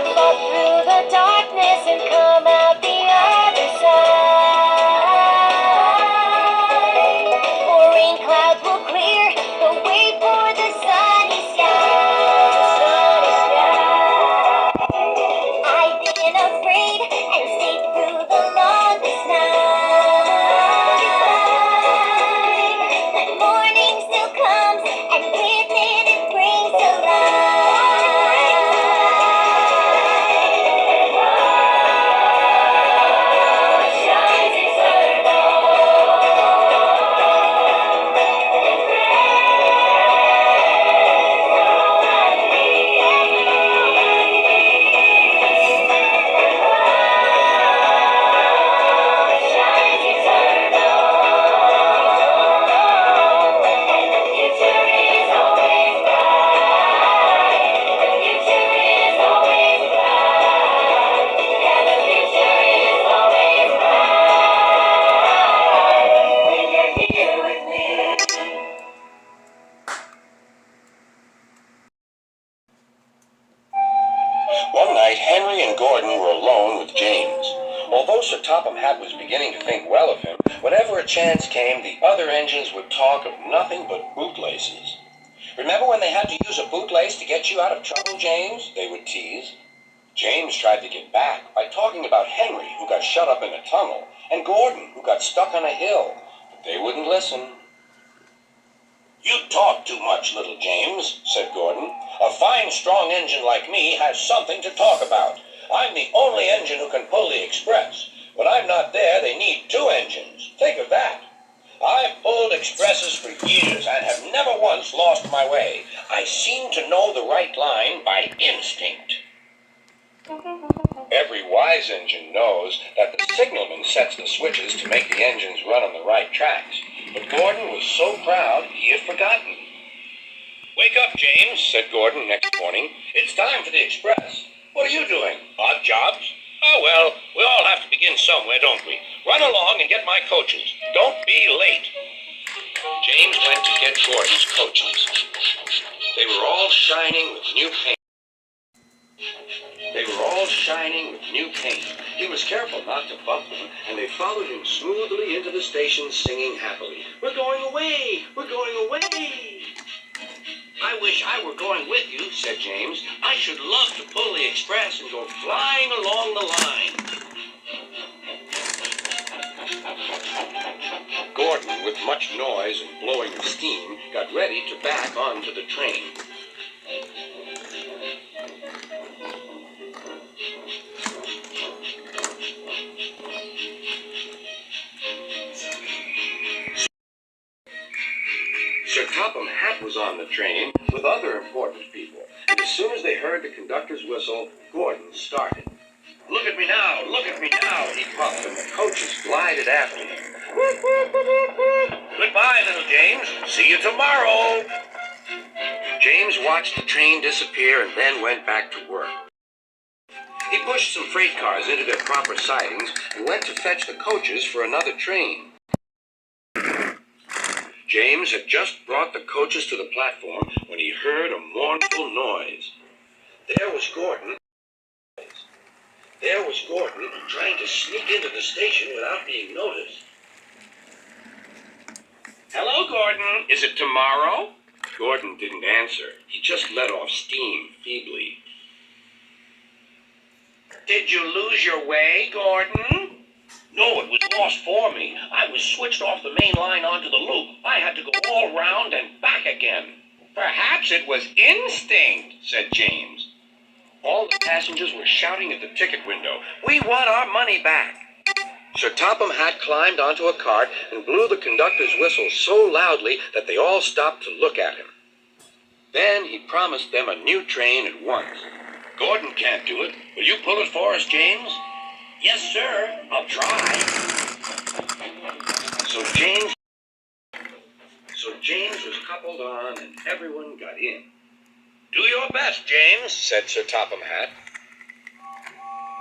Fall through the darkness and come out the other side. Rain clouds will clear, but wait for the sunny sky. I've been afraid and stayed through the longest night. But morning still comes, and with it brings to One night, Henry and Gordon were alone with James. Although Sir Topham Hatt was beginning to think well of him, whenever a chance came, the other engines would talk of nothing but bootlaces. "Remember when they had to use a bootlace to get you out of trouble, James?" they would tease. James tried to get back by talking about Henry, who got shut up in a tunnel, and Gordon, who got stuck on a hill, but they wouldn't listen. "You talk too much, little James," said Gordon. "A fine, strong engine like me has something to talk about. I'm the only engine who can pull the express. When I'm not there, they need two engines. Think of that. I've pulled expresses for years and have never once lost my way. I seem to know the right line by instinct." Every wise engine knows that the signalman sets the switches to make the engines run on the right tracks. But Gordon was so proud he had forgotten. "Wake up, James," said Gordon next morning. "It's time for the express. What are you doing? Odd jobs? Oh, well, we all have to begin somewhere, don't we? Run along and get my coaches. Don't be late." James went to get Gordon's coaches. They were all shining with new paint. He was careful not to bump them, and they followed him smoothly into the station, singing happily, "We're going away! We're going away!" "I wish I were going with you," said James. "I should love to pull the express and go flying along the line." Gordon, with much noise and blowing of steam, got ready to back onto the train. Sir Topham Hatt was on the train with other important people, and as soon as they heard the conductor's whistle, Gordon started. "Look at me now, look at me now," he puffed, and the coaches glided after him. "Goodbye, little James. See you tomorrow." James watched the train disappear and then went back to work. He pushed some freight cars into their proper sidings and went to fetch the coaches for another train. James had just brought the coaches to the platform when he heard a mournful noise. There was Gordon, trying to sneak into the station without being noticed. "Hello, Gordon. Is it tomorrow?" Gordon didn't answer. He just let off steam feebly. "Did you lose your way, Gordon?" "No, it was lost for me. I was switched off the main line onto the loop. I had to go all round and back again." "Perhaps it was instinct," said James. All the passengers were shouting at the ticket window, "We want our money back." Sir Topham Hatt climbed onto a cart and blew the conductor's whistle so loudly that they all stopped to look at him. Then he promised them a new train at once. "Gordon can't do it. Will you pull it for us, James?" "Yes, sir. I'll try." So James was coupled on and everyone got in. "Do your best, James," said Sir Topham Hatt.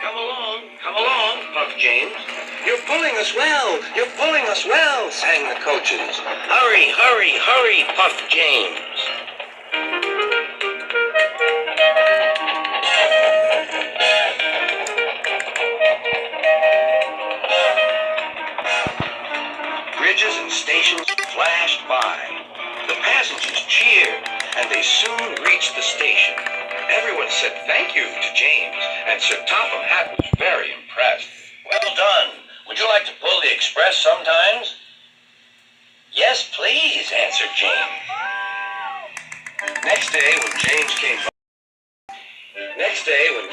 Come along, puffed James. "You're pulling us well, sang the coaches. Hurry, hurry, hurry, puffed James. said thank you to James, and Sir Topham Hatt was very impressed. Well done. Would you like to pull the express sometimes? Yes, please, answered James. Next day, when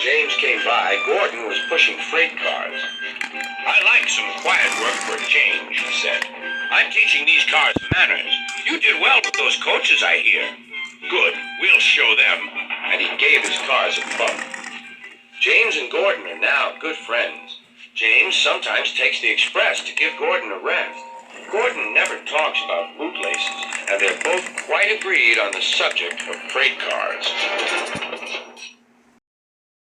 James came by, Gordon was pushing freight cars. I like some quiet work for a change, he said. I'm teaching these cars manners. You did well with those coaches, I hear. Good, we'll show them. And he gave his cars a bump. James and Gordon are now good friends. James sometimes takes the express to give Gordon a rest. Gordon never talks about bootlaces, and they're both quite agreed on the subject of freight cars.